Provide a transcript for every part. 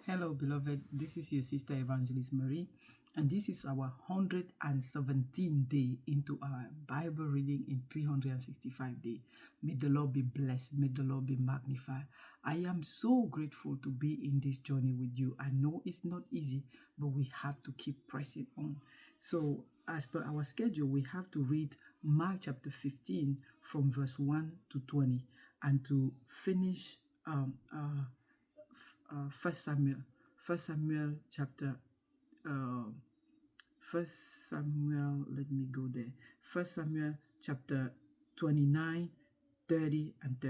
Hello, beloved. This is your sister Evangelist Marie, and this is our 117th day into our Bible reading in 365 days. May the Lord be blessed. May the Lord be magnified. I am so grateful to be in this journey with you. I know it's not easy, but we have to keep pressing on. So, as per our schedule, we have to read Mark chapter 15 from verse 1 to 20 and to finish First Samuel chapter First Samuel, let me go there. First Samuel chapter 29, 30 and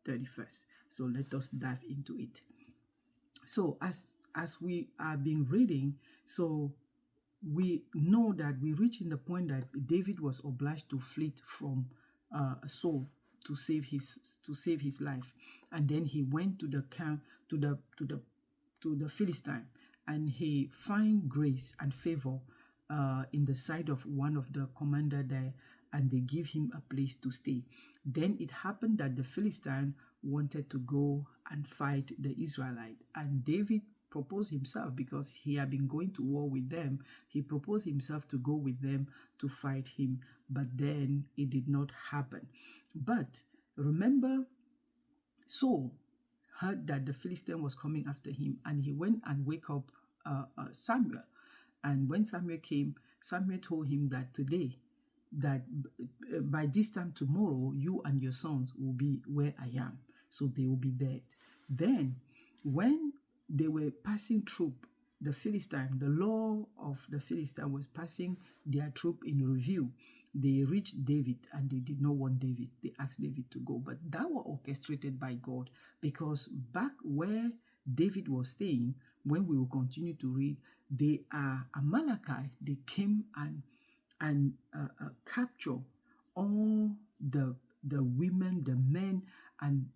31st. So let us dive into it. So as we are being reading, so we know that we reach in the point that David was obliged to flee from Saul to save his life, and then he went to the camp to the Philistine, and he find grace and favor in the sight of one of the commander there, and they give him a place to stay. Then it happened that the Philistine wanted to go and fight the Israelite, and David proposed himself, because he had been going to war with them. He proposed himself to go with them to fight him, but then it did not happen. But remember, Saul heard that the Philistine was coming after him, and he went and wake up Samuel. And when Samuel came, Samuel told him that today, that by this time tomorrow, you and your sons will be where I am. So they will be dead. Then when they were passing through the Philistine, the law of the Philistine was passing their troop in review. They reached David, and they did not want David. They asked David to go, but that was orchestrated by God, because back where David was staying, when we will continue to read, they are Amalekite. They came and capture all the women, the men, and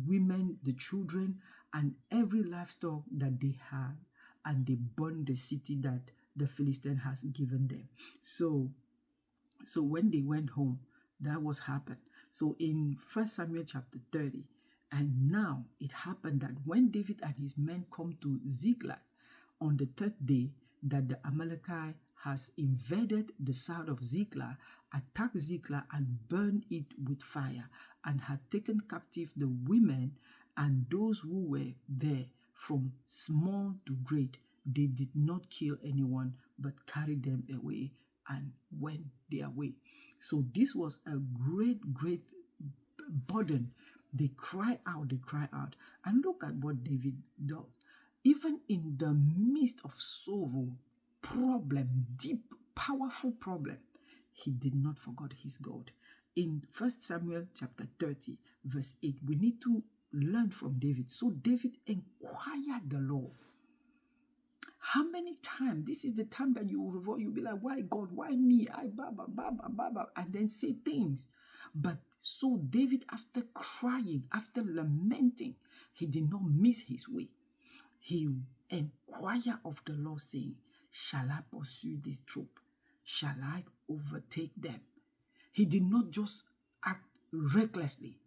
women, the children, and every livestock that they had, and they burned the city that the Philistine has given them. So when they went home, that was happened. So in 1 Samuel chapter 30, and now it happened that when David and his men come to Ziklag on the third day, that the Amalekite has invaded the south of Ziklag, attacked Ziklag and burned it with fire, and had taken captive the women and those who were there, from small to great. They did not kill anyone, but carried them away and went their way. So this was a great burden. They cry out. And look at what David does. Even in the midst of sorrow, problem, deep, powerful problem, he did not forget his God. In 1 Samuel chapter 30, verse 8, we need to learn from David. So David inquired the Lord. How many times? This is the time that you will revolt. You'll be like, why God? Why me? And then say things. But so David, after crying, after lamenting, he did not miss his way. He inquired of the Lord, saying, shall I pursue this troop? Shall I overtake them? He did not just act recklessly,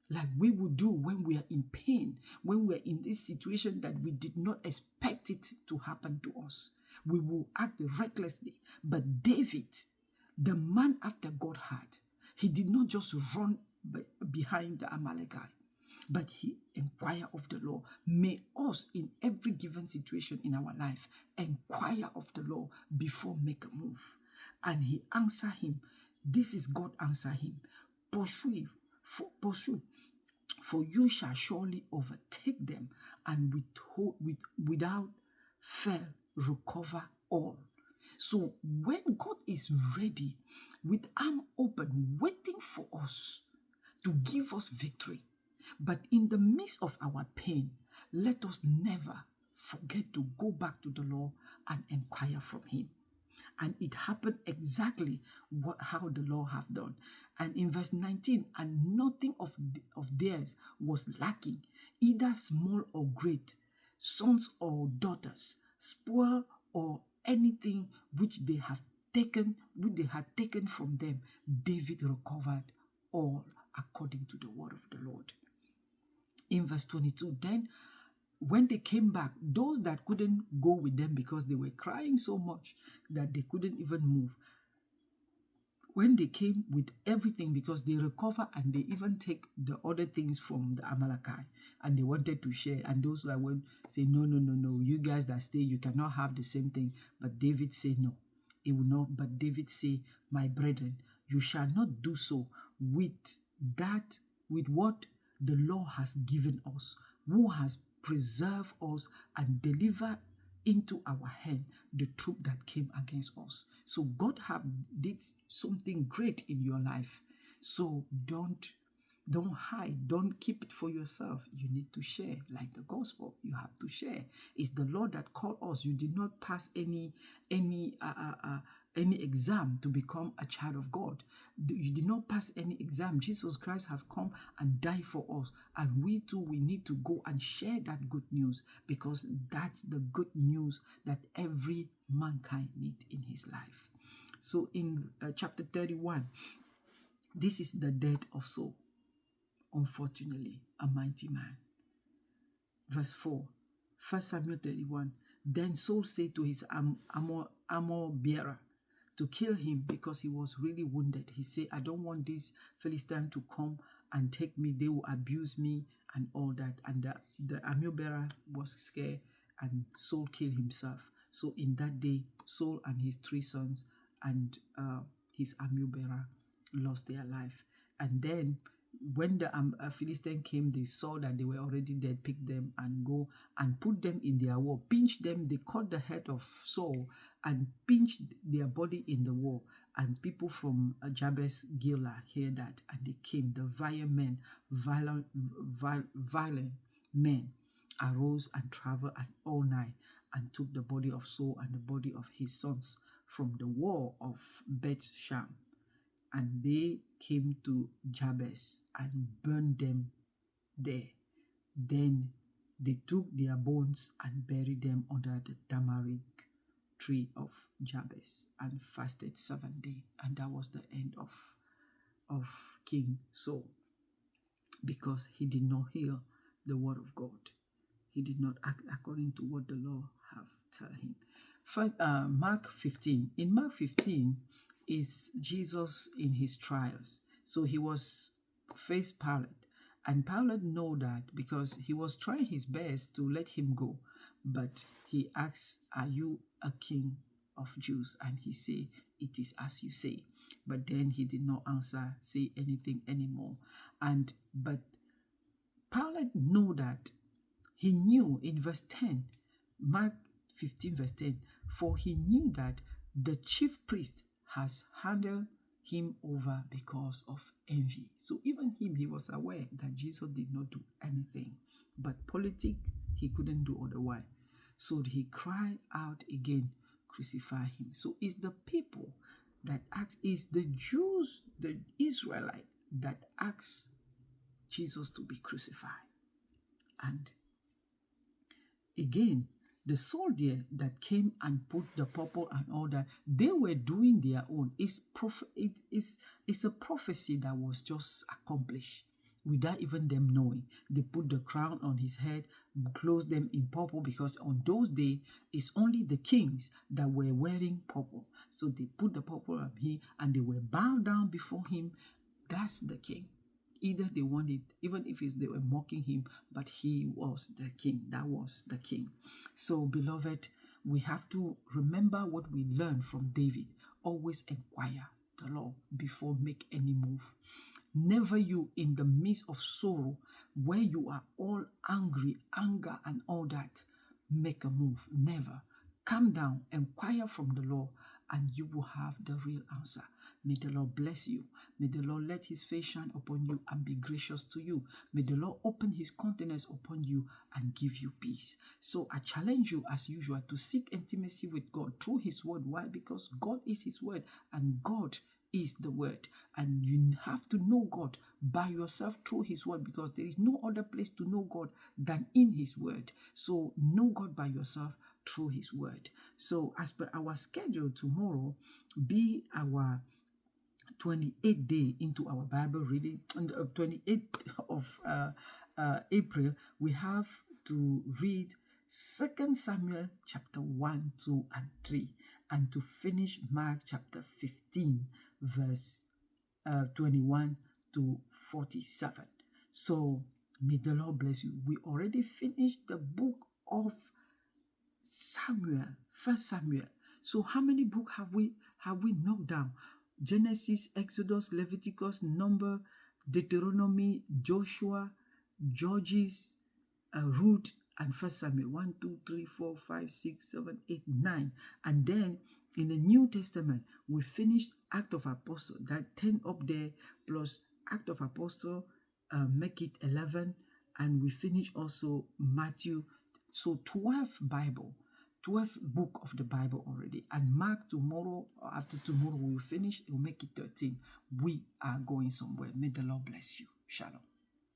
like we would do when we are in pain, when we are in this situation that we did not expect it to happen to us. We will act recklessly. But David, the man after God's heart, he did not just run behind the Amalekite, but he inquired of the Lord. May us, in every given situation in our life, inquire of the Lord before make a move. And he answered him. This is God answer him. Pursue, for you shall surely overtake them, and without fail recover all. So when God is ready, with arm open, waiting for us to give us victory, but in the midst of our pain, let us never forget to go back to the Lord and inquire from him. And it happened exactly how the Lord have done. And in verse 19, and nothing of theirs was lacking, either small or great, sons or daughters, spoil or anything which they had taken from them. David recovered all according to the word of the Lord. In verse 22, then when they came back, those that couldn't go with them because they were crying so much that they couldn't even move, when they came with everything, because they recover and they even take the other things from the Amalekite and they wanted to share, and those that went say, no, you guys that stay, you cannot have the same thing. But David said no, it will not. But David said, my brethren, you shall not do so with what the Lord has given us, who has preserved us and delivered into our hand the troop that came against us. So God did something great in your life. So don't hide. Don't keep it for yourself. You need to share. Like the gospel, you have to share. It's the Lord that called us. You did not pass any exam to become a child of God. You did not pass any exam. Jesus Christ have come and died for us. And we too, we need to go and share that good news, because that's the good news that every mankind needs in his life. So in chapter 31, this is the death of Saul. Unfortunately, a mighty man. Verse 4, 1 Samuel 31. Then Saul said to his armor bearer to kill him, because he was really wounded. He said, I don't want this Philistine to come and take me. They will abuse me and all that. And the armor bearer was scared, and Saul killed himself. So in that day, Saul and his 3 sons and his armor bearer lost their life. And then when the Philistine came, they saw that they were already dead, picked them and go and put them in their wall, pinched them. They cut the head of Saul and pinched their body in the wall. And people from Jabez Gilead heard that, and they came. The violent men arose and traveled all night and took the body of Saul and the body of his sons from the wall of Beth-Shan. And they came to Jabez and burned them there. Then they took their bones and buried them under the tamarisk tree of Jabez and fasted 7 days. And that was the end of King Saul, because he did not hear the word of God. He did not act according to what the Lord have told him. First, Mark 15. In Mark 15 is Jesus in his trials. So he was faced Pilate, and Pilate know that, because he was trying his best to let him go, but he asked, are you a king of Jews? And he said, it is as you say. But then he did not say anything anymore. But Pilate know that. He knew in verse 10, Mark 15 verse 10, for he knew that the chief priest has handed him over because of envy. So even him, he was aware that Jesus did not do anything. But politics, he couldn't do otherwise. So he cried out again, crucify him. So it's the people that ask, is the Jews, the Israelites, that ask Jesus to be crucified. And again, the soldier that came and put the purple and all that, they were doing their own. It's a prophecy that was just accomplished without even them knowing. They put the crown on his head, clothed them in purple, because on those days, it's only the kings that were wearing purple. So they put the purple on him and they were bowed down before him. That's the king. Either they wanted, even if they were mocking him, but he was the king. That was the king. So, beloved, we have to remember what we learned from David. Always inquire the Lord before make any move. Never you in the midst of sorrow, where you are all angry, anger and all that, make a move. Never. Calm down, inquire from the Lord, and you will have the real answer. May the Lord bless you. May the Lord let his face shine upon you and be gracious to you. May the Lord open his countenance upon you and give you peace. So I challenge you as usual to seek intimacy with God through his word. Why? Because God is his word and God is the word. And you have to know God by yourself through his word, because there is no other place to know God than in his word. So know God by yourself through his word. So as per our schedule, tomorrow be our 28th day into our Bible reading, and 28th of April, we have to read 2 Samuel chapter 1, 2, and 3, and to finish Mark chapter 15, verse 21 to 47. So may the Lord bless you. We already finished the book of Samuel, 1 Samuel. So how many books have we knocked down? Genesis, Exodus, Leviticus, Number, Deuteronomy, Joshua, Judges, Ruth, and 1 Samuel. 1, 2, 3, 4, 5, 6, 7, 8, 9. And then in the New Testament, we finished Act of Apostle, that 10 up there, plus Act of Apostle, make it 11. And we finish also Matthew. So 12 book of the Bible already. And Mark, tomorrow or after tomorrow we will finish. We'll make it 13. We are going somewhere. May the Lord bless you. Shalom.